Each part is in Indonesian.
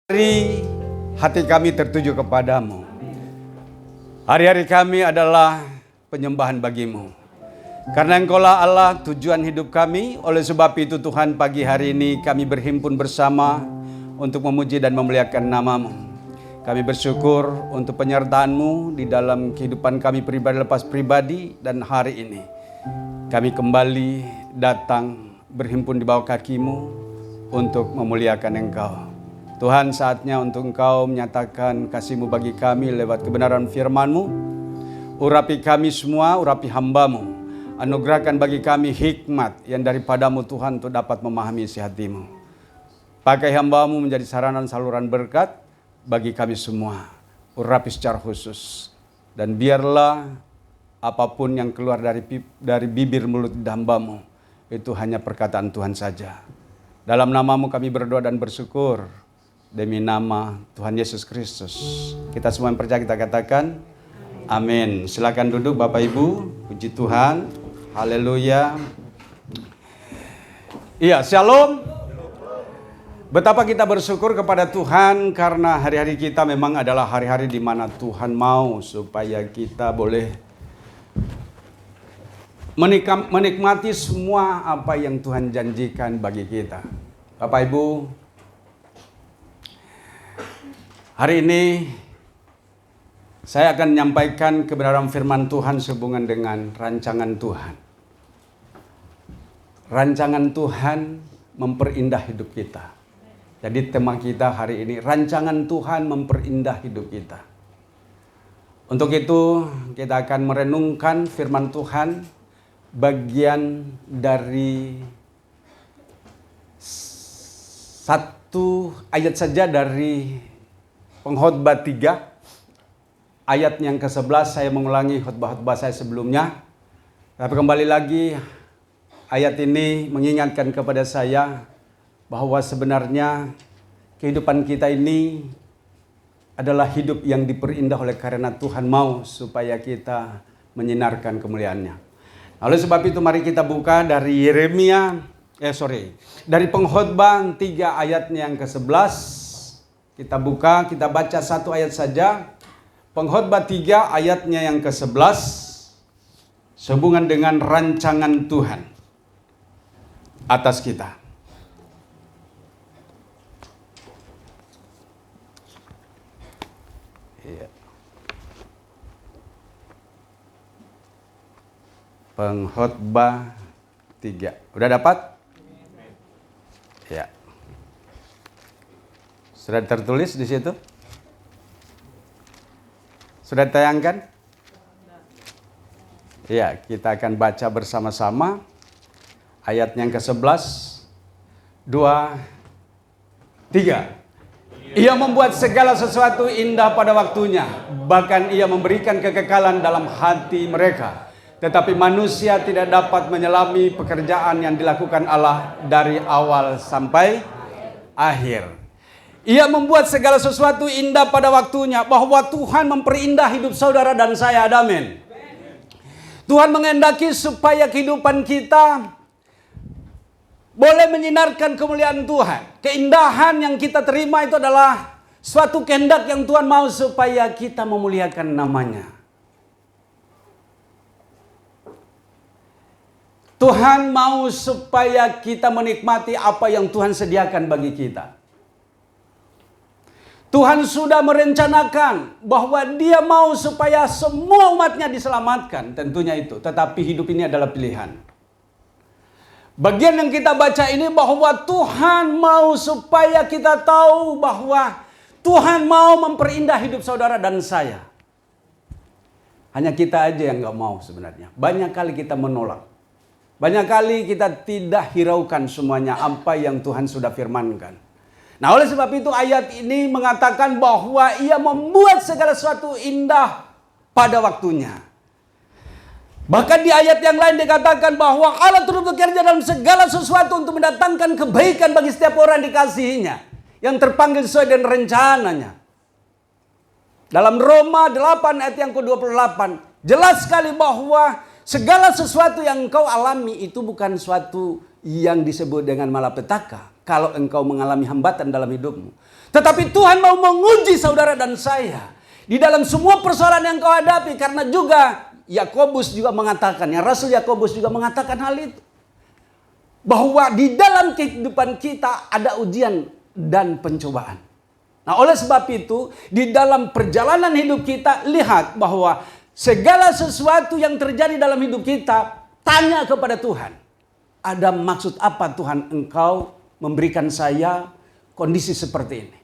Hari hati kami tertuju kepadamu. Hari-hari kami adalah penyembahan bagimu. Karena Engkaulah Allah tujuan hidup kami. Oleh sebab itu Tuhan, pagi hari ini kami berhimpun bersama untuk memuji dan memuliakan namamu. Kami bersyukur untuk penyertaan-Mu di dalam kehidupan kami pribadi lepas pribadi. Dan hari ini kami kembali datang berhimpun di bawah kaki-Mu untuk memuliakan Engkau. Tuhan, saatnya untuk Engkau menyatakan kasih-Mu bagi kami lewat kebenaran firman-Mu. Urapi kami semua, urapi hamba-Mu. Anugerahkan bagi kami hikmat yang daripada-Mu Tuhan untuk dapat memahami isi hati-Mu. Pakai hamba-Mu menjadi sarana dan saluran berkat bagi kami semua. Urapi secara khusus. Dan biarlah apapun yang keluar dari bibir mulut hamba-Mu itu hanya perkataan Tuhan saja. Dalam nama-Mu kami berdoa dan bersyukur. Demi nama Tuhan Yesus Kristus. Kita semua yang percaya kita katakan amin. Silakan duduk Bapak Ibu. Puji Tuhan. Haleluya. Iya, shalom. Betapa kita bersyukur kepada Tuhan karena hari-hari kita memang adalah hari-hari di mana Tuhan mau supaya kita boleh menikmati semua apa yang Tuhan janjikan bagi kita. Bapak Ibu, hari ini saya akan menyampaikan kebenaran firman Tuhan sehubungan dengan rancangan Tuhan. Rancangan Tuhan memperindah hidup kita. Jadi tema kita hari ini, rancangan Tuhan memperindah hidup kita. Untuk itu kita akan merenungkan firman Tuhan bagian dari satu ayat saja dari Pengkhotbah 3 ayat yang ke-11. Saya mengulangi khotbah-khotbah saya sebelumnya. Tapi kembali lagi ayat ini mengingatkan kepada saya bahwa sebenarnya kehidupan kita ini adalah hidup yang diperindah oleh karena Tuhan mau supaya kita menyinarkan kemuliaan-Nya. Oleh sebab itu mari kita buka dari dari Pengkhotbah 3 ayatnya yang ke-11. Kita buka, kita baca satu ayat saja. Pengkhotbah 3 ayatnya yang ke-11. Sehubungan dengan rancangan Tuhan atas kita. Pengkhotbah 3. Udah dapat? Ya. Sudah tertulis di situ? Sudah tayangkan? Ya, kita akan baca bersama-sama ayat yang ke-11. 2, 3. Ia membuat segala sesuatu indah pada waktunya, bahkan Ia memberikan kekekalan dalam hati mereka. Tetapi manusia tidak dapat menyelami pekerjaan yang dilakukan Allah dari awal sampai akhir. Ia membuat segala sesuatu indah pada waktunya, bahwa Tuhan memperindah hidup saudara dan saya. Amin. Tuhan menghendaki supaya kehidupan kita boleh menyinarkan kemuliaan Tuhan. Keindahan yang kita terima itu adalah suatu kehendak yang Tuhan mau supaya kita memuliakan nama-Nya. Tuhan mau supaya kita menikmati apa yang Tuhan sediakan bagi kita. Tuhan sudah merencanakan bahwa Dia mau supaya semua umat-Nya diselamatkan, tentunya itu. Tetapi hidup ini adalah pilihan. Bagian yang kita baca ini bahwa Tuhan mau supaya kita tahu bahwa Tuhan mau memperindah hidup saudara dan saya. Hanya kita aja yang gak mau sebenarnya. Banyak kali kita menolak. Banyak kali kita tidak hiraukan semuanya apa yang Tuhan sudah firmankan. Nah, oleh sebab itu ayat ini mengatakan bahwa Ia membuat segala sesuatu indah pada waktunya. Bahkan di ayat yang lain dikatakan bahwa Allah turut bekerja dalam segala sesuatu untuk mendatangkan kebaikan bagi setiap orang dikasihinya, yang terpanggil sesuai dengan rencananya. Dalam Roma 8 ayat yang ke-28 jelas sekali bahwa segala sesuatu yang engkau alami itu bukan suatu yang disebut dengan malapetaka. kalau engkau mengalami hambatan dalam hidupmu. Tetapi Tuhan mau menguji saudara dan saya di dalam semua persoalan yang kau hadapi. Karena juga Yakobus juga mengatakan, ya Rasul Yakobus juga mengatakan hal itu. Bahwa di dalam kehidupan kita ada ujian dan pencobaan. Nah, oleh sebab itu, di dalam perjalanan hidup kita, lihat bahwa segala sesuatu yang terjadi dalam hidup kita, tanya kepada Tuhan. Ada maksud apa Tuhan engkau memberikan saya kondisi seperti ini?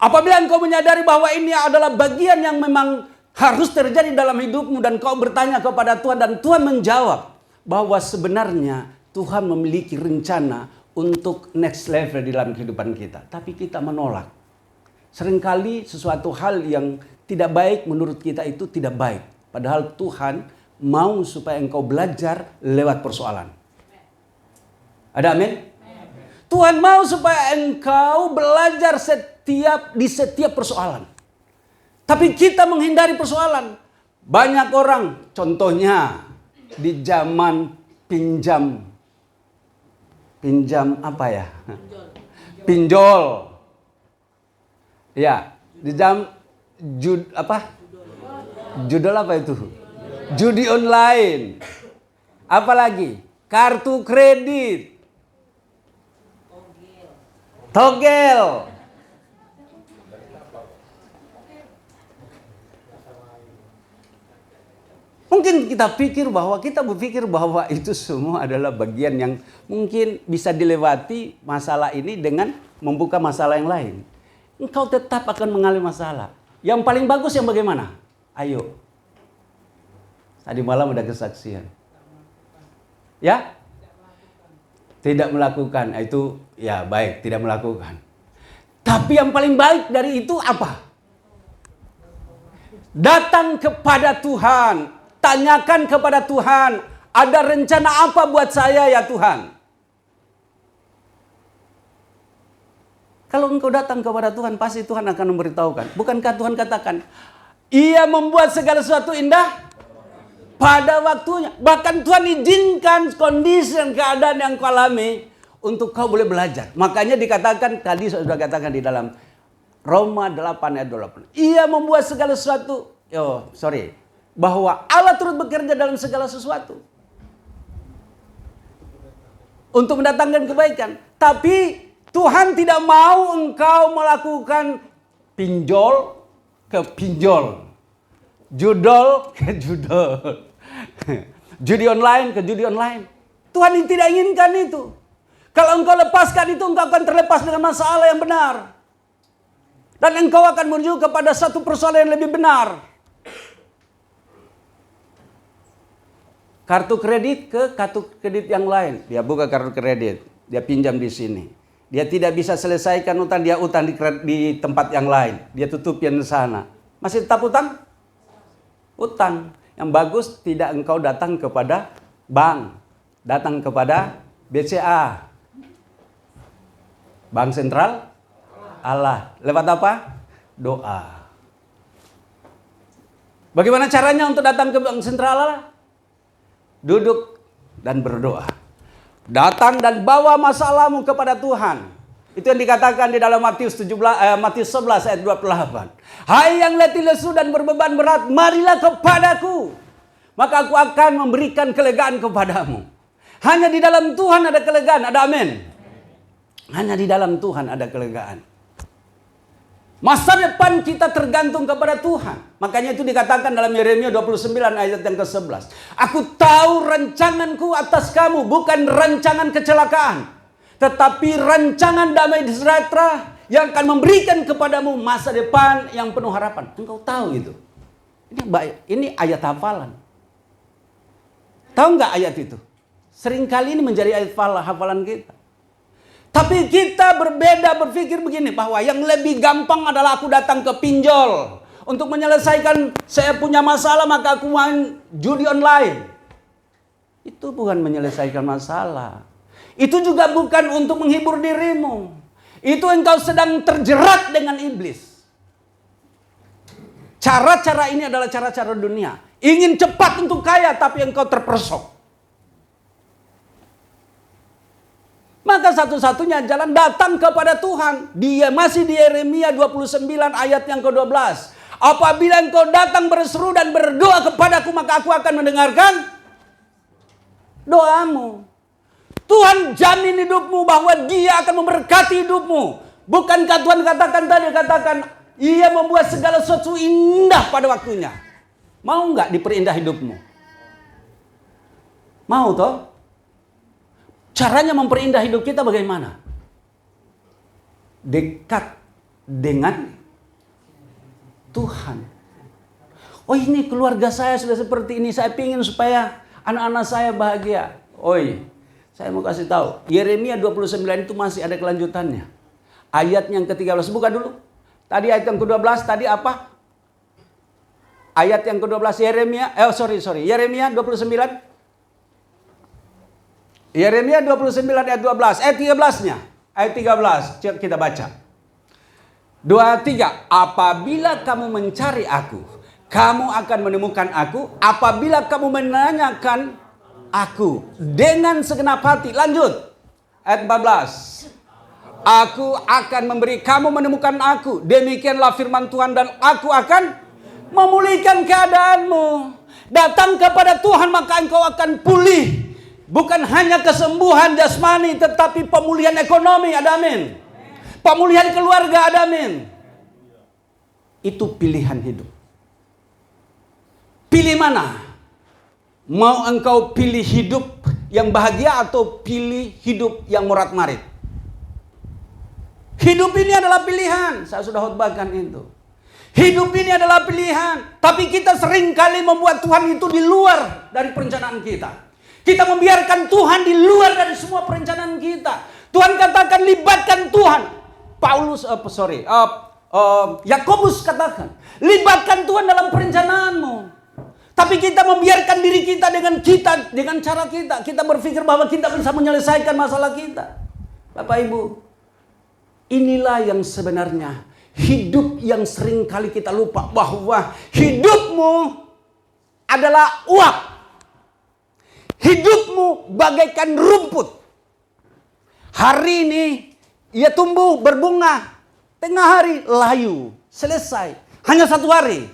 Apabila engkau menyadari bahwa ini adalah bagian yang memang harus terjadi dalam hidupmu dan kau bertanya kepada Tuhan dan Tuhan menjawab bahwa sebenarnya Tuhan memiliki rencana untuk next level di dalam kehidupan kita. Tapi kita menolak. Seringkali sesuatu hal yang tidak baik menurut kita itu tidak baik. Padahal Tuhan mau supaya engkau belajar lewat persoalan. Ada amin? Tuhan mau supaya engkau belajar di setiap persoalan. Tapi kita menghindari persoalan. Banyak orang, contohnya di zaman pinjam apa ya? Pinjol. Ya, di jam judul apa itu? Judi online. Apalagi? Kartu kredit. Togel. Mungkin kita berpikir bahwa itu semua adalah bagian yang mungkin bisa dilewati masalah ini dengan membuka masalah yang lain. Engkau tetap akan mengalami masalah. Yang paling bagus yang bagaimana? Ayo. Tadi malam ada kesaksian. Ya? Tidak melakukan. Itu ya baik, tidak melakukan. Tapi yang paling baik dari itu apa? Datang kepada Tuhan. Tanyakan kepada Tuhan, ada rencana apa buat saya ya Tuhan? Kalau engkau datang kepada Tuhan, pasti Tuhan akan memberitahukan. Bukankah Tuhan katakan, Ia membuat segala sesuatu indah pada waktunya. Bahkan Tuhan izinkan kondisi dan keadaan yang kau alami untuk kau boleh belajar. Makanya dikatakan, tadi sudah katakan di dalam Roma 8 ayat 28. Ia membuat segala sesuatu, bahwa Allah turut bekerja dalam segala sesuatu untuk mendatangkan kebaikan. Tapi Tuhan tidak mau engkau melakukan pinjol ke pinjol, judol ke judol, judi online ke judi online. Tuhan tidak inginkan itu. Kalau engkau lepaskan itu, engkau akan terlepas dengan masalah yang benar. Dan engkau akan menuju kepada satu persoalan yang lebih benar. Kartu kredit ke kartu kredit yang lain. Dia buka kartu kredit. Dia pinjam di sini. Dia tidak bisa selesaikan utang. Dia utang di tempat yang lain. Dia tutup yang di sana. Masih tetap utang? Utang. Yang bagus tidak engkau datang kepada bank. Datang kepada BCA. Bank Sentral Allah. Lewat apa? Doa. Bagaimana caranya untuk datang ke Bank Sentral Allah? Duduk dan berdoa. Datang dan bawa masalahmu kepada Tuhan. Itu yang dikatakan di dalam Matius 11 ayat 28. Hai yang letih lesu dan berbeban berat, marilah kepadaku. Maka aku akan memberikan kelegaan kepadamu. Hanya di dalam Tuhan ada kelegaan. Ada amin. Hanya di dalam Tuhan ada kelegaan. Masa depan kita tergantung kepada Tuhan. Makanya itu dikatakan dalam Yeremia 29 ayat yang ke-11. Aku tahu rancanganku atas kamu, bukan rancangan kecelakaan, tetapi rancangan damai sejahtera yang akan memberikan kepadamu masa depan yang penuh harapan. Engkau tahu itu. Ini ayat hafalan. Tahu nggak ayat itu? Seringkali ini menjadi ayat hafalan kita. Tapi kita berbeda berpikir begini, bahwa yang lebih gampang adalah aku datang ke pinjol. Untuk menyelesaikan saya punya masalah, maka aku main judi online. Itu bukan menyelesaikan masalah. Itu juga bukan untuk menghibur dirimu. Itu engkau sedang terjerat dengan iblis. Cara-cara ini adalah cara-cara dunia. Ingin cepat untuk kaya, tapi engkau terpersok. Maka satu-satunya jalan datang kepada Tuhan. Dia masih di Yeremia 29 ayat yang ke-12. Apabila engkau datang berseru dan berdoa kepadaku, maka aku akan mendengarkan doamu. Tuhan jamin hidupmu bahwa Dia akan memberkati hidupmu. Bukankah Tuhan katakan Ia membuat segala sesuatu indah pada waktunya. Mau nggak diperindah hidupmu? Mau toh? Caranya memperindah hidup kita bagaimana? Dekat dengan Tuhan. Oh, ini keluarga saya sudah seperti ini. Saya ingin supaya anak-anak saya bahagia. Oi, saya mau kasih tahu. Yeremia 29 itu masih ada kelanjutannya. Ayat yang ke-13. Buka dulu. Tadi ayat yang ke-12. Tadi apa? Ayat yang ke-12 Yeremia. Yeremia 29. Yeremia 29 ayat 12. Ayat 13-nya. Ayat 13. Coba kita baca. 23. Apabila kamu mencari aku, kamu akan menemukan aku. Apabila kamu menanyakan aku dengan segenap hati. Lanjut. Ayat 14. Aku akan memberi kamu menemukan aku. Demikianlah firman Tuhan, dan aku akan memulihkan keadaanmu. Datang kepada Tuhan maka engkau akan pulih. Bukan hanya kesembuhan jasmani, tetapi pemulihan ekonomi, ada amin. Pemulihan keluarga, ada amin. Itu pilihan hidup. Pilih mana? Mau engkau pilih hidup yang bahagia atau pilih hidup yang morat-marit? Hidup ini adalah pilihan. Saya sudah khotbahkan itu. Hidup ini adalah pilihan. Tapi kita seringkali membuat Tuhan itu di luar dari perencanaan kita. Kita membiarkan Tuhan di luar dari semua perencanaan kita. Tuhan katakan libatkan Tuhan. Yakobus katakan libatkan Tuhan dalam perencanaanmu. Tapi kita membiarkan diri kita dengan cara kita. Kita berpikir bahwa kita bisa menyelesaikan masalah kita. Bapak Ibu, inilah yang sebenarnya hidup yang sering kali kita lupa, bahwa hidupmu adalah uap. Hidupmu bagaikan rumput. Hari ini ia tumbuh berbunga, tengah hari layu, selesai. Hanya 1 hari.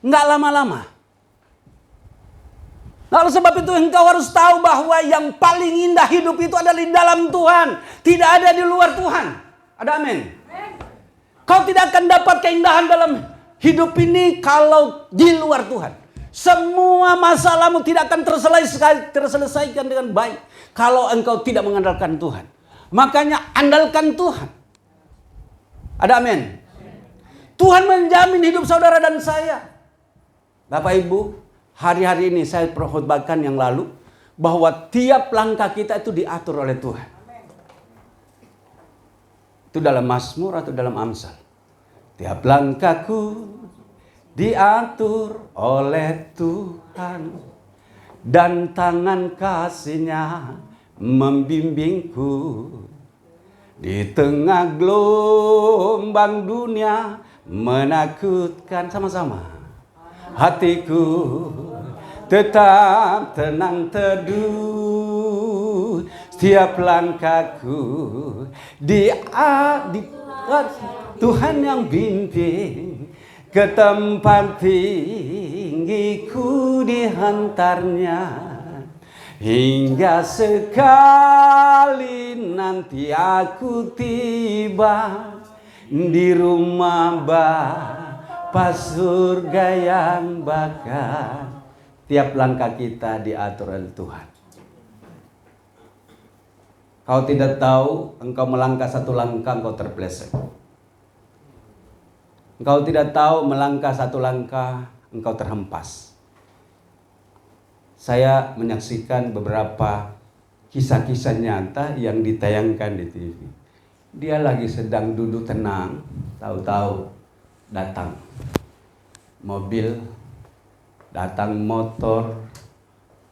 Enggak lama-lama. Nah, oleh sebab itu engkau harus tahu bahwa yang paling indah hidup itu adalah di dalam Tuhan. Tidak ada di luar Tuhan. Ada amin. Kau tidak akan dapat keindahan dalam hidup ini kalau di luar Tuhan. Semua masalahmu tidak akan terselesaikan dengan baik kalau engkau tidak mengandalkan Tuhan. Makanya andalkan Tuhan. Ada amin. Tuhan menjamin hidup saudara dan saya. Bapak Ibu, hari-hari ini saya khotbahkan yang lalu bahwa tiap langkah kita itu diatur oleh Tuhan. Itu dalam Mazmur atau dalam Amsal. Tiap langkahku diatur oleh Tuhan, dan tangan kasih-Nya membimbingku. Di tengah gelombang dunia menakutkan, sama-sama, hatiku tetap tenang teduh. Setiap langkahku Tuhan yang bimbing. Ke tempat tinggiku dihantarnya, hingga sekali nanti aku tiba di rumah Bapa surga yang bakar. Tiap langkah kita diatur oleh Tuhan. Kau tidak tahu, engkau melangkah 1 langkah engkau terpeleset. Engkau tidak tahu melangkah 1 langkah engkau terhempas. Saya menyaksikan beberapa kisah-kisah nyata yang ditayangkan di TV. Dia lagi sedang duduk tenang, tahu-tahu datang mobil, datang motor,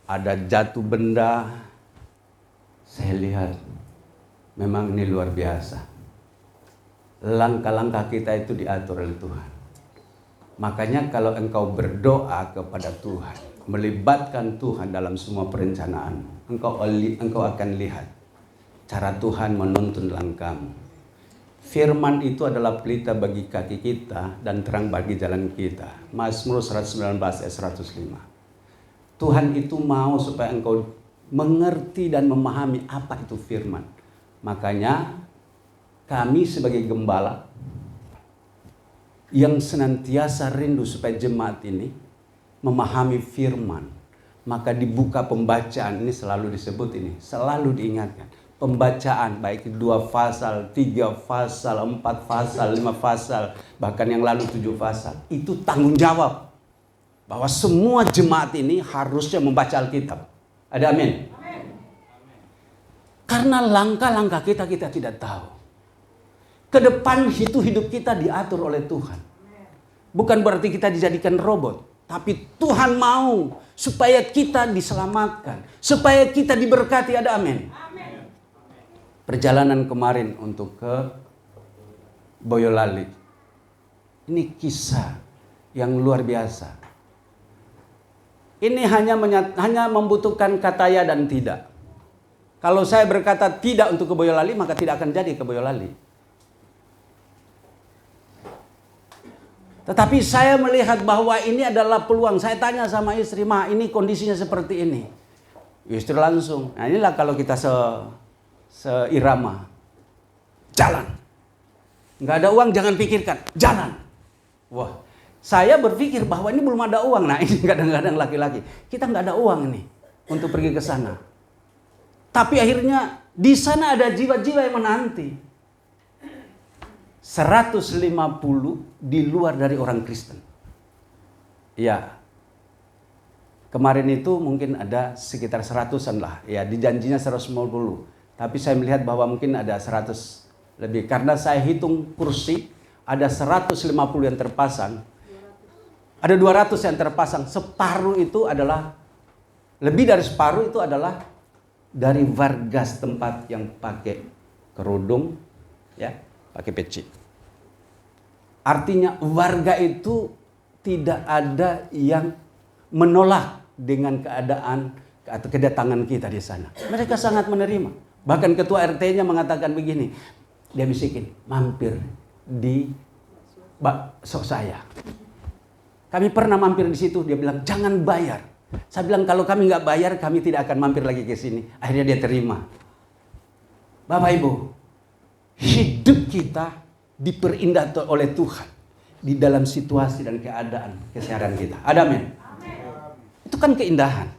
ada jatuh benda. Saya lihat memang ini luar biasa. Langkah-langkah kita itu diatur oleh Tuhan. Makanya kalau engkau berdoa kepada Tuhan, melibatkan Tuhan dalam semua perencanaan, engkau akan lihat cara Tuhan menuntun langkahmu. Firman itu adalah pelita bagi kaki kita dan terang bagi jalan kita. Mazmur 119 ayat 105. Tuhan itu mau supaya engkau mengerti dan memahami apa itu firman. Makanya kami sebagai gembala yang senantiasa rindu supaya jemaat ini memahami firman. Maka dibuka pembacaan ini selalu disebut ini, selalu diingatkan. Pembacaan baik 2 pasal, 3 pasal, 4 pasal, 5 pasal, bahkan yang lalu 7 pasal. Itu tanggung jawab bahwa semua jemaat ini harusnya membaca Alkitab. Ada amin? Karena langkah-langkah kita tidak tahu. Ke depan itu hidup kita diatur oleh Tuhan. Bukan berarti kita dijadikan robot, tapi Tuhan mau supaya kita diselamatkan, supaya kita diberkati. Ada amin? Perjalanan kemarin untuk ke Boyolali, ini kisah yang luar biasa. Ini hanya membutuhkan kata ya dan tidak. Kalau saya berkata tidak untuk ke Boyolali, maka tidak akan jadi ke Boyolali. Tetapi saya melihat bahwa ini adalah peluang. Saya tanya sama istri, "Ma, ini kondisinya seperti ini." Istri langsung, nah inilah kalau kita seirama. Jalan. Nggak ada uang, jangan pikirkan. Jalan. Wah, saya berpikir bahwa ini belum ada uang. Nah, ini kadang-kadang laki-laki. Kita nggak ada uang nih untuk pergi ke sana. Tapi akhirnya di sana ada jiwa-jiwa yang menanti. 150 di luar dari orang Kristen. Ya. Kemarin itu mungkin ada sekitar 100-an lah. Ya, dijanjinya 150. Tapi saya melihat bahwa mungkin ada 100 lebih. Karena saya hitung kursi, ada 150 yang terpasang. Ada 200 yang terpasang. Separuh itu adalah, lebih dari separuh itu adalah dari warga setempat yang pakai kerudung, ya, pakai peci. Artinya warga itu tidak ada yang menolak dengan keadaan atau kedatangan kita di sana. Mereka sangat menerima. Bahkan ketua RT-nya mengatakan begini, dia bisikin, "Mampir di bakso saya." Kami pernah mampir di situ, dia bilang, "Jangan bayar." Saya bilang, "Kalau kami nggak bayar, kami tidak akan mampir lagi ke sini." Akhirnya dia terima. Bapak Ibu, hidup kita diperindah oleh Tuhan di dalam situasi dan keadaan keseharian kita. Ada amin? Itu kan keindahan.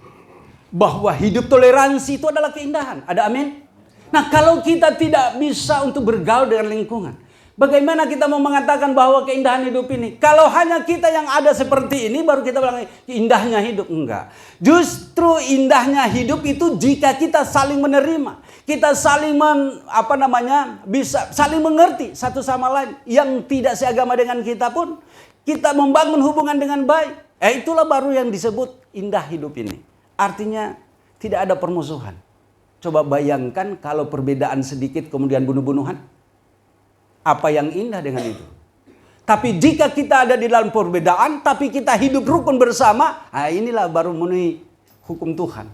Bahwa hidup toleransi itu adalah keindahan. Ada amin? Nah, kalau kita tidak bisa untuk bergaul dengan lingkungan, bagaimana kita mau mengatakan bahwa keindahan hidup ini? Kalau hanya kita yang ada seperti ini, baru kita bilang indahnya hidup. Enggak. Justru indahnya hidup itu jika kita saling menerima. Kita saling bisa saling mengerti satu sama lain. Yang tidak seagama dengan kita pun, kita membangun hubungan dengan baik. Itulah baru yang disebut indah hidup ini. Artinya tidak ada permusuhan. Coba bayangkan kalau perbedaan sedikit kemudian bunuh-bunuhan. Apa yang indah dengan itu? Tapi jika kita ada di dalam perbedaan, tapi kita hidup rukun bersama, inilah baru memenuhi hukum Tuhan.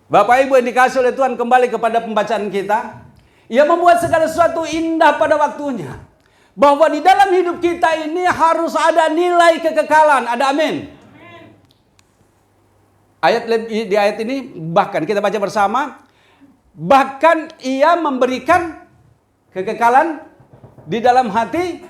Bapak Ibu yang dikasih oleh Tuhan, kembali kepada pembacaan kita. Ia membuat segala sesuatu indah pada waktunya. Bahwa di dalam hidup kita ini harus ada nilai kekekalan. Ada amin? Di ayat ini bahkan kita baca bersama, bahkan ia memberikan kekekalan di dalam hati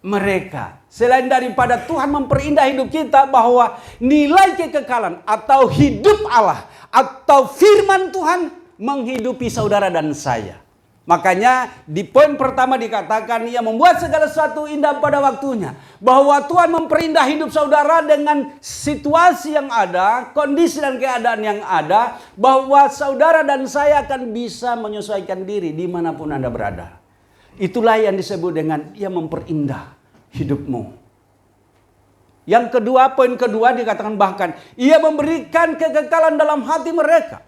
mereka. Selain daripada Tuhan memperindah hidup kita, bahwa nilai kekekalan atau hidup Allah atau firman Tuhan menghidupi saudara dan saya. Makanya di poin pertama dikatakan ia membuat segala sesuatu indah pada waktunya. Bahwa Tuhan memperindah hidup saudara dengan situasi yang ada, kondisi dan keadaan yang ada. Bahwa saudara dan saya akan bisa menyesuaikan diri dimanapun Anda berada. Itulah yang disebut dengan ia memperindah hidupmu. Yang kedua, poin kedua dikatakan bahkan ia memberikan kekekalan dalam hati mereka.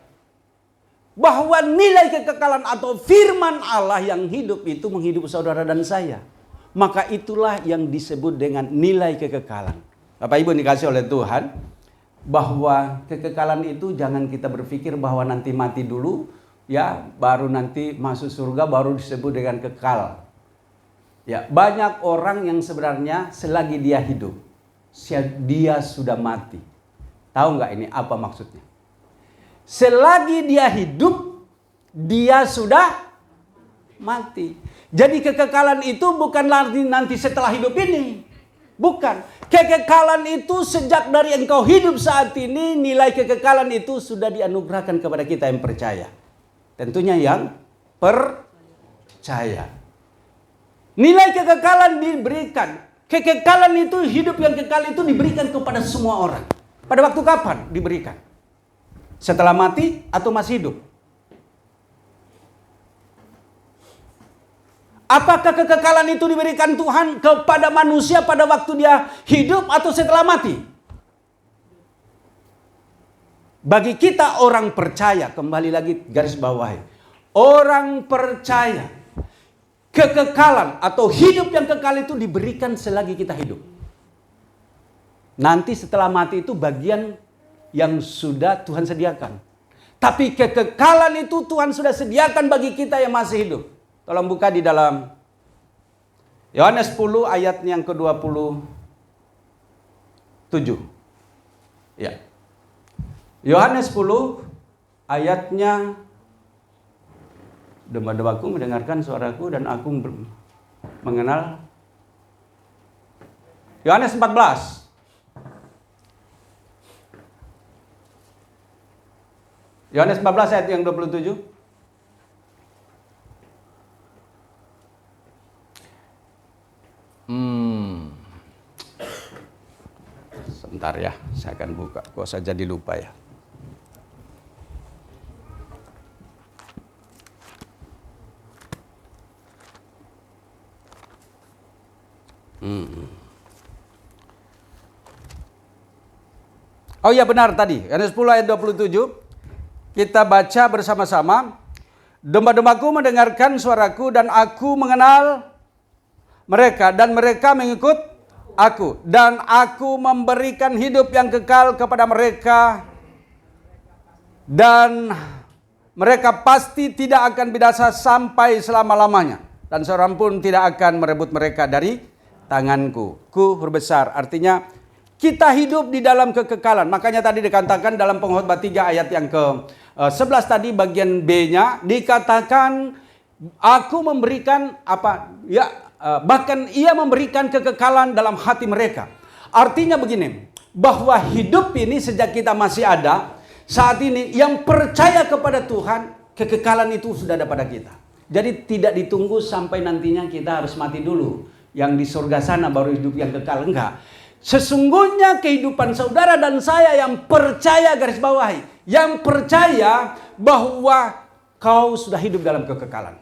Bahwa nilai kekekalan atau firman Allah yang hidup itu menghidupi saudara dan saya. Maka itulah yang disebut dengan nilai kekekalan. Bapak Ibu dikasih oleh Tuhan. bahwa kekekalan itu jangan kita berpikir bahwa nanti mati dulu, ya, baru nanti masuk surga, baru disebut dengan kekal. Ya, banyak orang yang sebenarnya selagi dia hidup, dia sudah mati. Tahu nggak ini apa maksudnya? Selagi dia hidup, dia sudah mati. Jadi kekekalan itu bukan nanti setelah hidup ini. Bukan. Kekekalan itu sejak dari engkau hidup saat ini, nilai kekekalan itu sudah dianugerahkan kepada kita yang percaya. Tentunya yang percaya. Nilai kekekalan diberikan. Kekekalan itu, hidup yang kekal itu diberikan kepada semua orang. Pada waktu kapan diberikan? Setelah mati atau masih hidup? Apakah kekekalan itu diberikan Tuhan kepada manusia pada waktu dia hidup atau setelah mati? Bagi kita orang percaya, kembali lagi garis bawahi. Orang percaya, kekekalan atau hidup yang kekal itu diberikan selagi kita hidup. Nanti setelah mati itu bagian yang sudah Tuhan sediakan. Tapi kekekalan itu Tuhan sudah sediakan bagi kita yang masih hidup. Tolong buka di dalam Yohanes 10 ayat yang ke-27. Ya. Yohanes 10 ayatnya, domba-dombaku mendengarkan suaraku dan aku mengenal. Yohanes 14. Yohanes 14 ayat yang 27. Sebentar ya, saya akan buka. Kok saya jadi lupa ya. Oh iya benar tadi, Yohanes 10 ayat 27. Kita baca bersama-sama. Domba-dombaku mendengarkan suaraku dan aku mengenal mereka dan mereka mengikut aku. Dan aku memberikan hidup yang kekal kepada mereka. Dan mereka pasti tidak akan binasa sampai selama-lamanya. Dan seorang pun tidak akan merebut mereka dari tanganku. Ku huruf besar, artinya kita hidup di dalam kekekalan. Makanya tadi dikatakan dalam Pengkhotbah 3 ayat yang ke-11 tadi bagian B-nya dikatakan aku memberikan apa? Ya, bahkan ia memberikan kekekalan dalam hati mereka. Artinya begini, bahwa hidup ini sejak kita masih ada, saat ini yang percaya kepada Tuhan, kekekalan itu sudah ada pada kita. Jadi tidak ditunggu sampai nantinya kita harus mati dulu. Yang di surga sana baru hidup yang kekal. Enggak. Sesungguhnya kehidupan saudara dan saya yang percaya, garis bawahi, yang percaya bahwa kau sudah hidup dalam kekekalan.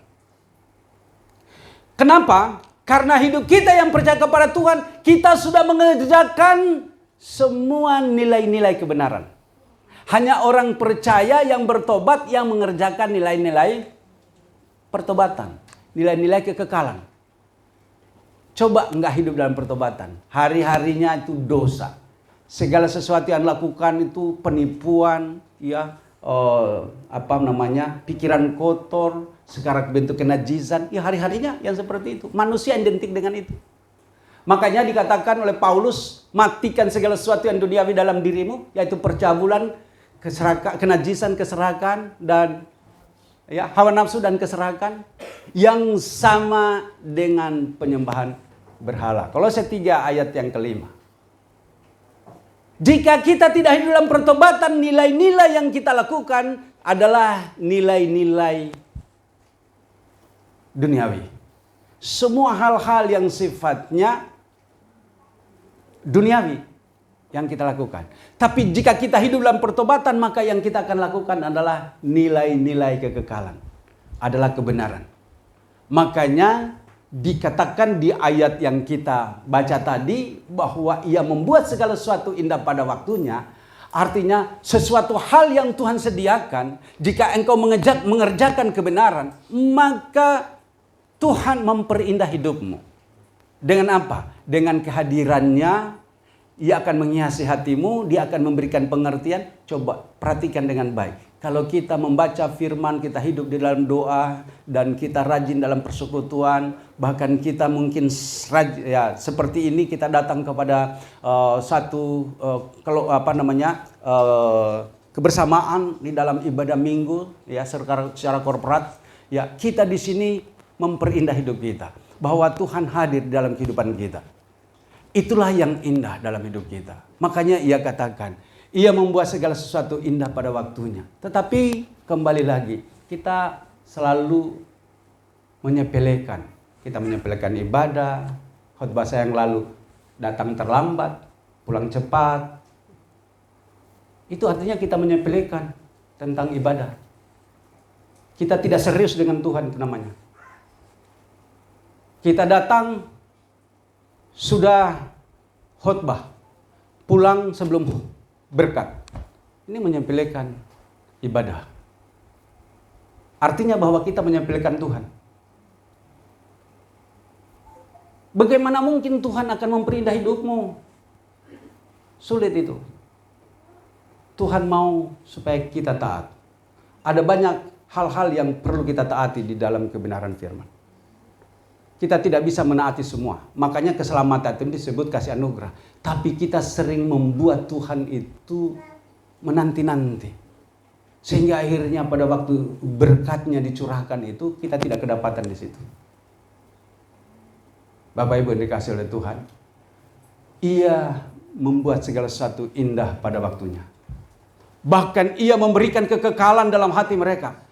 Kenapa? Karena hidup kita yang percaya kepada Tuhan, kita sudah mengerjakan semua nilai-nilai kebenaran. Hanya orang percaya yang bertobat yang mengerjakan nilai-nilai pertobatan, nilai-nilai kekekalan. Coba enggak hidup dalam pertobatan, hari-harinya itu dosa. Segala sesuatu yang lakukan itu penipuan, ya, pikiran kotor, sekarang bentuk kenajisan, ya hari-harinya yang seperti itu. Manusia identik dengan itu. Makanya dikatakan oleh Paulus, matikan segala sesuatu yang duniawi dalam dirimu, yaitu percabulan, kenajisan, keserakan, dan ya, hawa nafsu dan keserakan yang sama dengan penyembahan berhala. Kolose 3 ayat yang ke-5. Jika kita tidak hidup dalam pertobatan, nilai-nilai yang kita lakukan adalah nilai-nilai duniawi. Semua hal-hal yang sifatnya duniawi yang kita lakukan. Tapi jika kita hidup dalam pertobatan, maka yang kita akan lakukan adalah nilai-nilai kekekalan. Adalah kebenaran. Makanya dikatakan di ayat yang kita baca tadi bahwa ia membuat segala sesuatu indah pada waktunya. Artinya sesuatu hal yang Tuhan sediakan, jika engkau mengerjakan kebenaran, maka Tuhan memperindah hidupmu. Dengan apa? Dengan kehadirannya Ia akan menghiasi hatimu, Dia akan memberikan pengertian. Coba perhatikan dengan baik. Kalau kita membaca firman, kita hidup di dalam doa, dan kita rajin dalam persekutuan, bahkan kita mungkin seperti ini, kita datang kepada kebersamaan di dalam ibadah minggu, ya secara korporat, ya kita di sini memperindah hidup kita, bahwa Tuhan hadir di dalam kehidupan kita. Itulah yang indah dalam hidup kita. Makanya Ia katakan, Ia membuat segala sesuatu indah pada waktunya. Tetapi kembali lagi, kita selalu menyepelekan. Kita menyepelekan ibadah. Khotbah saya yang lalu, datang terlambat, pulang cepat. Itu artinya kita menyepelekan tentang ibadah. Kita tidak serius dengan Tuhan, itu namanya. Kita datang sudah khotbah, pulang sebelum berkat. Ini menyepelekan ibadah. Artinya bahwa kita menyepelekan Tuhan. Bagaimana mungkin Tuhan akan memperindah hidupmu? Sulit itu. Tuhan mau supaya kita taat. Ada banyak hal-hal yang perlu kita taati di dalam kebenaran firman. Kita tidak bisa menaati semua. Makanya keselamatan itu disebut kasih anugerah. Tapi kita sering membuat Tuhan itu menanti-nanti. Sehingga akhirnya pada waktu berkatnya dicurahkan itu, kita tidak kedapatan di situ. Bapak Ibu yang dikasihi oleh Tuhan, Ia membuat segala sesuatu indah pada waktunya. Bahkan Ia memberikan kekekalan dalam hati mereka.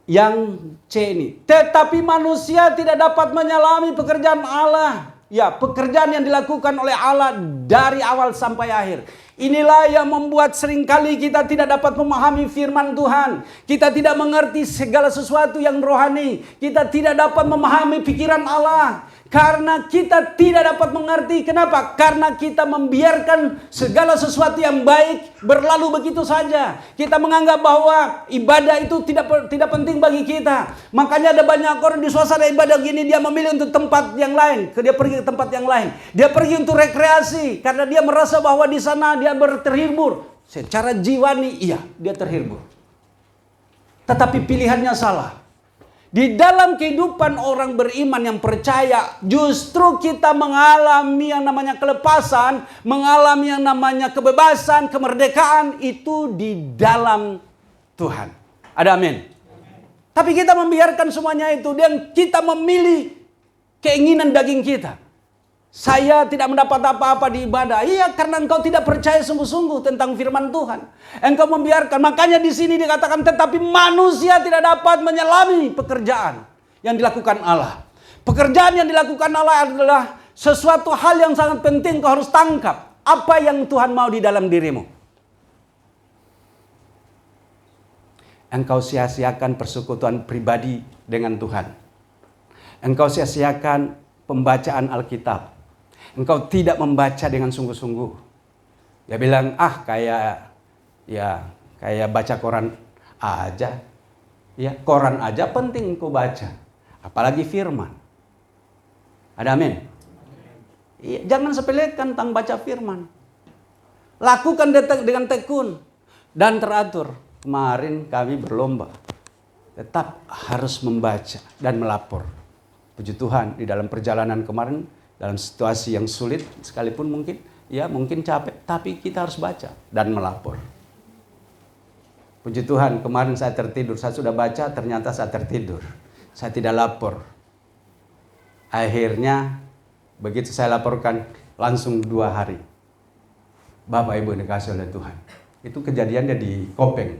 Yang C ini, tetapi manusia tidak dapat menyelami pekerjaan Allah. Ya, pekerjaan yang dilakukan oleh Allah dari awal sampai akhir. Inilah yang membuat seringkali kita tidak dapat memahami firman Tuhan. Kita tidak mengerti segala sesuatu yang rohani. Kita tidak dapat memahami pikiran Allah. Karena kita tidak dapat mengerti. Kenapa? Karena kita membiarkan segala sesuatu yang baik berlalu begitu saja. Kita menganggap bahwa ibadah itu tidak penting bagi kita. Makanya ada banyak orang di suasana ibadah gini, dia memilih untuk tempat yang lain. Dia pergi ke tempat yang lain. Dia pergi untuk rekreasi karena dia merasa bahwa di sana dia terhibur. Secara jiwani iya, dia terhibur. Tetapi pilihannya salah. Di dalam kehidupan orang beriman yang percaya, justru kita mengalami yang namanya kelepasan, mengalami yang namanya kebebasan, kemerdekaan itu di dalam Tuhan. Ada amin. Tapi kita membiarkan semuanya itu dan kita memilih keinginan daging kita. Saya tidak mendapat apa-apa di ibadah. Iya, karena engkau tidak percaya sungguh-sungguh tentang firman Tuhan. Engkau membiarkan. Makanya di sini dikatakan, tetapi manusia tidak dapat menyelami pekerjaan yang dilakukan Allah. Pekerjaan yang dilakukan Allah adalah sesuatu hal yang sangat penting. Kau harus tangkap apa yang Tuhan mau di dalam dirimu. Engkau sia-siakan persekutuan pribadi dengan Tuhan. Engkau sia-siakan pembacaan Alkitab. Engkau tidak membaca dengan sungguh-sungguh. Dia bilang, kayak baca koran aja. Ya, koran aja penting engkau baca. Apalagi firman. Ada amin? Ya, jangan sepelekan tentang baca firman. Lakukan dengan tekun dan teratur. Kemarin kami berlomba. Tetap harus membaca dan melapor. Puji Tuhan, di dalam perjalanan kemarin, dalam situasi yang sulit sekalipun mungkin capek, tapi kita harus baca dan melapor. Puji Tuhan, kemarin saya tertidur, saya sudah baca, ternyata saya tertidur. Saya tidak lapor. Akhirnya, begitu saya laporkan, langsung 2 hari. Bapak Ibu dikasih oleh Tuhan. Itu kejadiannya di Kopeng.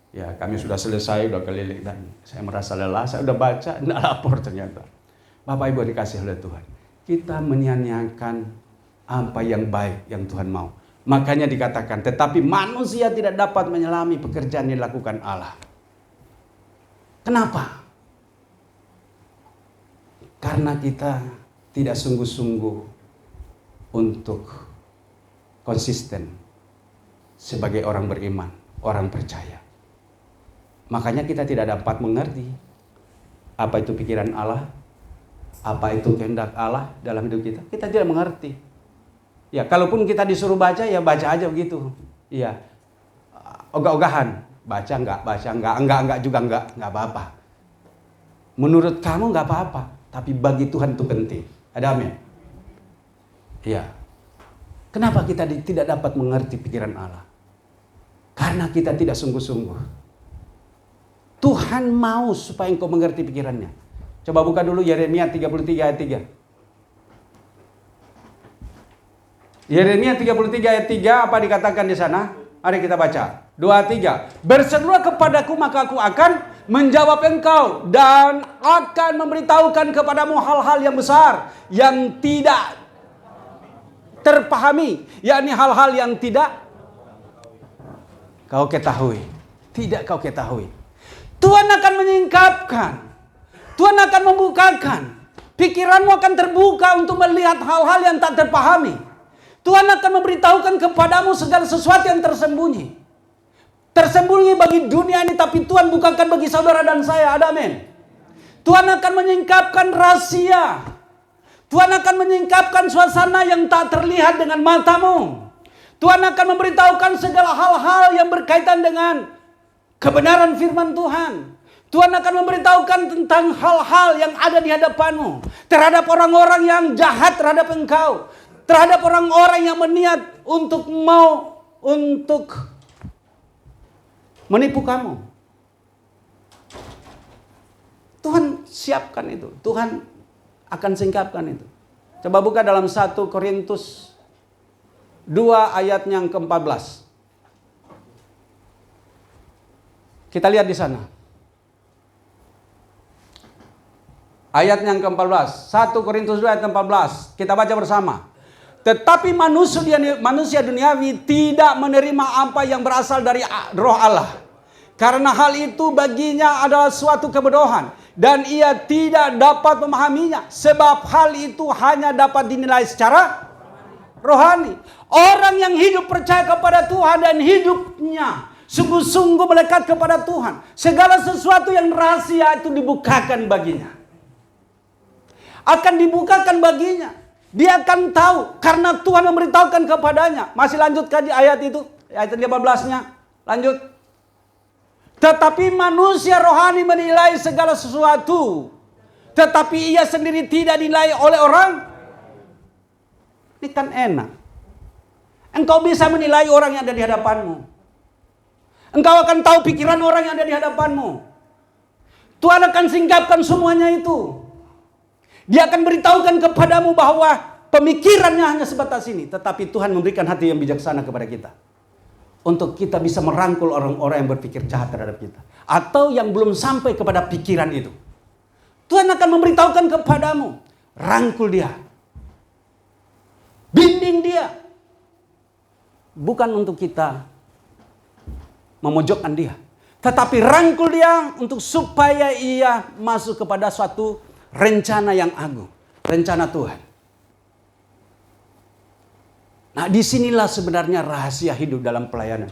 Ya, kami sudah selesai, udah keliling, dan saya merasa lelah, saya udah baca, tidak lapor ternyata. Bapak Ibu dikasih oleh Tuhan. Kita menyia-nyiakan apa yang baik yang Tuhan mau. Makanya dikatakan, tetapi manusia tidak dapat menyelami pekerjaan yang dilakukan Allah. Kenapa? Karena kita tidak sungguh-sungguh untuk konsisten sebagai orang beriman, orang percaya. Makanya kita tidak dapat mengerti apa itu pikiran Allah, apa itu kehendak Allah dalam hidup kita. Kita tidak mengerti. Ya, kalaupun kita disuruh baca, ya baca aja begitu. Iya. Ogah-ogahan. Baca enggak juga enggak apa-apa. Menurut kamu enggak apa-apa, tapi bagi Tuhan itu penting. Ada amin? Iya. Kenapa kita tidak dapat mengerti pikiran Allah? Karena kita tidak sungguh-sungguh. Tuhan mau supaya engkau mengerti pikirannya. Coba buka dulu Yeremia 33 ayat 3. Yeremia 33 ayat 3, apa dikatakan di sana? Mari kita baca. 2, 3. Berserulah kepadaku maka aku akan menjawab engkau dan akan memberitahukan kepadamu hal-hal yang besar yang tidak terpahami, yakni hal-hal yang tidak kau ketahui. Tidak kau ketahui. Tuhan akan menyingkapkan. Tuhan akan membukakan. Pikiranmu akan terbuka untuk melihat hal-hal yang tak terpahami. Tuhan akan memberitahukan kepadamu segala sesuatu yang tersembunyi. Tersembunyi bagi dunia ini, tapi Tuhan bukakan bagi saudara dan saya. Ada amin. Tuhan akan menyingkapkan rahasia. Tuhan akan menyingkapkan suasana yang tak terlihat dengan matamu. Tuhan akan memberitahukan segala hal-hal yang berkaitan dengan kebenaran firman Tuhan. Tuhan akan memberitahukan tentang hal-hal yang ada di hadapanmu. Terhadap orang-orang yang jahat terhadap engkau. Terhadap orang-orang yang berniat untuk menipu kamu. Tuhan siapkan itu. Tuhan akan singkapkan itu. Coba buka dalam 1 Korintus 2 ayat yang ke-14. Kita lihat di sana. Ayat yang ke-14. 1 Korintus 2 ayat 14. Kita baca bersama. Tetapi manusia duniawi tidak menerima apa yang berasal dari roh Allah. Karena hal itu baginya adalah suatu kebodohan. Dan ia tidak dapat memahaminya. Sebab hal itu hanya dapat dinilai secara rohani. Orang yang hidup percaya kepada Tuhan dan hidupnya sungguh-sungguh melekat kepada Tuhan. Segala sesuatu yang rahasia itu dibukakan baginya. Akan dibukakan baginya. Dia akan tahu karena Tuhan memberitahukan kepadanya. Masih lanjut kaji ayat itu. Ayat 15-nya. Lanjut. Tetapi manusia rohani menilai segala sesuatu. Tetapi ia sendiri tidak dinilai oleh orang. Ini kan enak. Engkau bisa menilai orang yang ada di hadapanmu. Engkau akan tahu pikiran orang yang ada di hadapanmu. Tuhan akan singkapkan semuanya itu. Dia akan beritahukan kepadamu bahwa pemikirannya hanya sebatas ini. Tetapi Tuhan memberikan hati yang bijaksana kepada kita. Untuk kita bisa merangkul orang-orang yang berpikir jahat terhadap kita. Atau yang belum sampai kepada pikiran itu. Tuhan akan memberitahukan kepadamu. Rangkul dia. Bimbing dia. Bukan untuk kita memojokkan dia. Tetapi rangkul dia untuk supaya ia masuk kepada suatu rencana yang agung. Rencana Tuhan. Nah, disinilah sebenarnya rahasia hidup dalam pelayanan.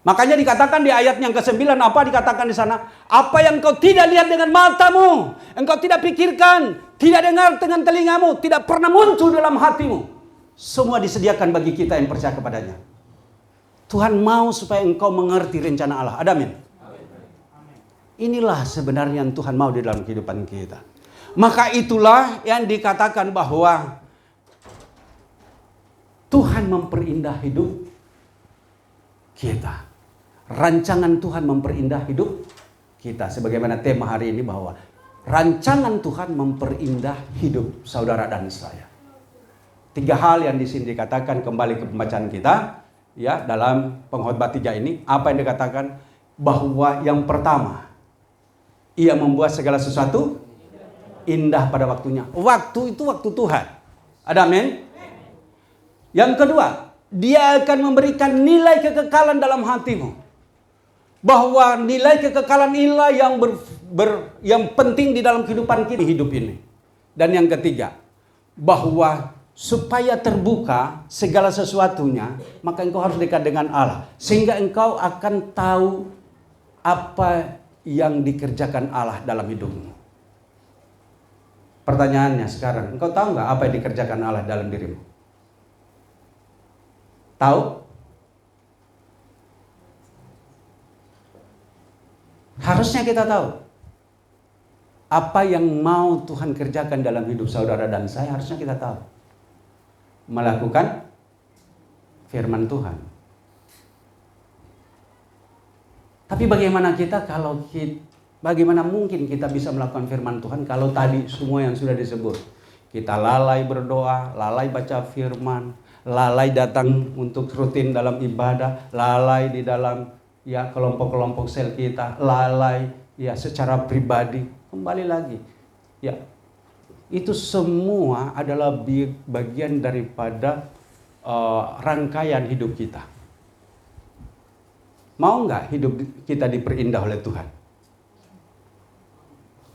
Makanya dikatakan di ayat yang ke-9, apa dikatakan di sana? Apa yang kau tidak lihat dengan matamu, engkau tidak pikirkan, tidak dengar dengan telingamu, tidak pernah muncul dalam hatimu. Semua disediakan bagi kita yang percaya kepadanya. Tuhan mau supaya engkau mengerti rencana Allah. Ada amin? Inilah sebenarnya yang Tuhan mau di dalam kehidupan kita. Maka itulah yang dikatakan bahwa Tuhan memperindah hidup kita. Rancangan Tuhan memperindah hidup kita. Sebagaimana tema hari ini bahwa rancangan Tuhan memperindah hidup saudara dan saya. 3 hal yang di sini dikatakan kembali ke pembacaan kita. Ya, dalam pengkhotbah 3 ini. Apa yang dikatakan? Bahwa yang pertama, ia membuat segala sesuatu indah pada waktunya. Waktu itu waktu Tuhan. Ada amin? Yang kedua, dia akan memberikan nilai kekekalan dalam hatimu. Bahwa nilai kekekalan inilah yang penting di dalam kehidupan kita hidup ini. Dan yang ketiga, bahwa supaya terbuka segala sesuatunya, maka engkau harus dekat dengan Allah. Sehingga engkau akan tahu apa yang dikerjakan Allah dalam hidupmu. Pertanyaannya sekarang, engkau tahu nggak apa yang dikerjakan Allah dalam dirimu? Tahu? Harusnya kita tahu apa yang mau Tuhan kerjakan dalam hidup saudara dan saya. Harusnya kita tahu. Melakukan firman Tuhan. Tapi bagaimana bagaimana mungkin kita bisa melakukan firman Tuhan kalau tadi semua yang sudah disebut? Kita lalai berdoa, lalai baca firman, lalai datang untuk rutin dalam ibadah, lalai di dalam kelompok-kelompok sel kita, lalai secara pribadi. Kembali lagi, itu semua adalah bagian daripada rangkaian hidup kita. Mau nggak hidup kita diperindah oleh Tuhan?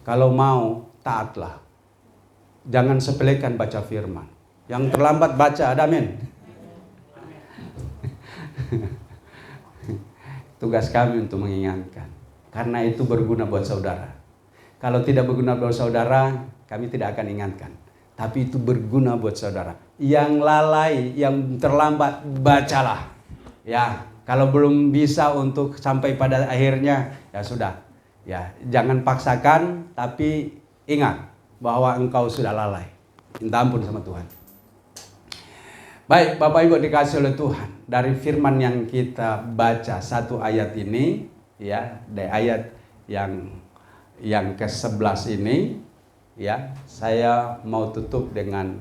Kalau mau, taatlah. Jangan sepelekan baca firman. Yang terlambat baca, amin. Tugas kami untuk mengingatkan. Karena itu berguna buat saudara. Kalau tidak berguna buat saudara, kami tidak akan ingatkan. Tapi itu berguna buat saudara. Yang lalai, yang terlambat, bacalah. Kalau belum bisa untuk sampai pada akhirnya, ya sudah. Jangan paksakan, tapi ingat bahwa engkau sudah lalai. Minta ampun sama Tuhan. Baik, Bapak Ibu dikasih oleh Tuhan. Dari firman yang kita baca satu ayat ini, dari ayat yang ke-11 ini, saya mau tutup dengan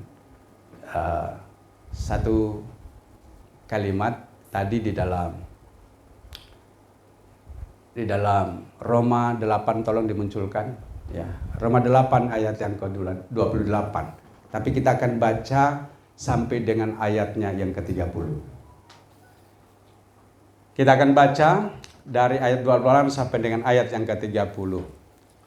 satu kalimat tadi di dalam Roma 8, tolong dimunculkan. Roma 8 ayat yang ke-28. Tapi kita akan baca sampai dengan ayatnya yang ke-30. Kita akan baca dari ayat 28 sampai dengan ayat yang ke-30.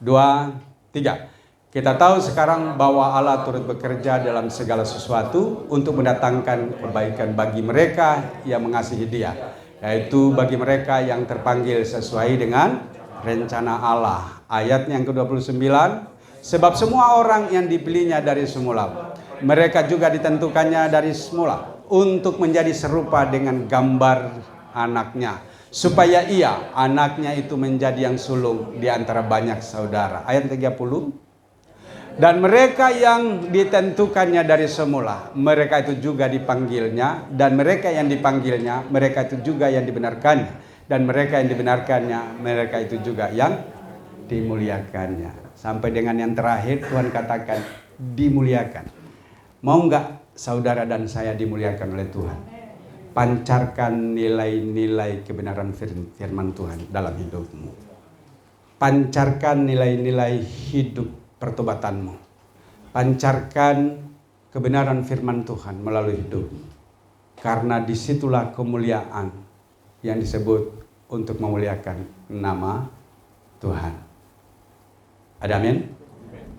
2, 3. Kita tahu sekarang bahwa Allah turut bekerja dalam segala sesuatu untuk mendatangkan kebaikan bagi mereka yang mengasihi Dia, yaitu bagi mereka yang terpanggil sesuai dengan rencana Allah. Ayat yang ke-29. Sebab semua orang yang dipilihnya dari semula, mereka juga ditentukannya dari semula untuk menjadi serupa dengan gambar anaknya, supaya ia, anaknya itu menjadi yang sulung di antara banyak saudara. Ayat 30. Dan mereka yang ditentukannya dari semula, mereka itu juga dipanggilnya. Dan mereka yang dipanggilnya, mereka itu juga yang dibenarkannya. Dan mereka yang dibenarkannya, mereka itu juga yang dimuliakannya. Sampai dengan yang terakhir, Tuhan katakan dimuliakan. Mau nggak saudara dan saya dimuliakan oleh Tuhan? Pancarkan nilai-nilai kebenaran firman Tuhan dalam hidupmu. Pancarkan nilai-nilai hidup pertobatanmu. Pancarkan kebenaran firman Tuhan melalui hidupmu. Karena disitulah kemuliaan yang disebut untuk memuliakan nama Tuhan. Ada amin?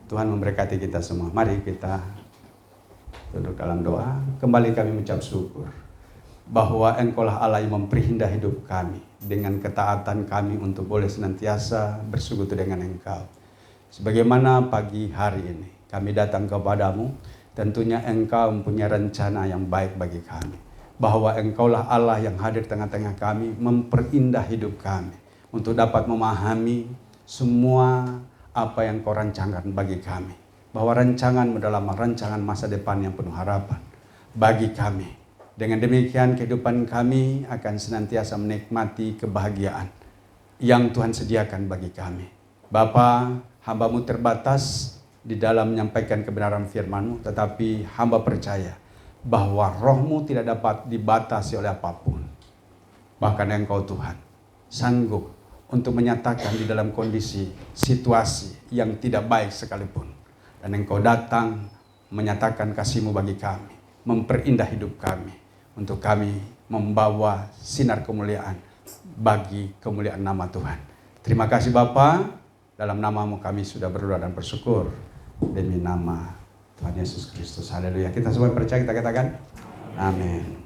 Tuhan memberkati kita semua. Mari kita duduk dalam doa. Kembali kami mengucap syukur bahwa Engkaulah Allah yang memperindah hidup kami dengan ketaatan kami untuk boleh senantiasa bersekutu dengan Engkau. Sebagaimana pagi hari ini kami datang kepadamu, tentunya Engkau mempunyai rencana yang baik bagi kami. Bahwa Engkaulah Allah yang hadir tengah-tengah kami, memperindah hidup kami untuk dapat memahami semua apa yang Kau rancangkan bagi kami. Bahwa rancangan-Mu adalah rancangan masa depan yang penuh harapan bagi kami. Dengan demikian kehidupan kami akan senantiasa menikmati kebahagiaan yang Tuhan sediakan bagi kami. Bapa, hamba-Mu terbatas di dalam menyampaikan kebenaran firman-Mu, tetapi hamba percaya bahwa Roh-Mu tidak dapat dibatasi oleh apapun. Bahkan Engkau Tuhan sanggup untuk menyatakan di dalam kondisi situasi yang tidak baik sekalipun. Dan Engkau datang menyatakan kasih-Mu bagi kami, memperindah hidup kami, untuk kami membawa sinar kemuliaan bagi kemuliaan nama Tuhan. Terima kasih Bapa, dalam nama-Mu kami sudah berdoa dan bersyukur demi nama Tuhan Yesus Kristus. Haleluya. Kita semua percaya, kita katakan amin.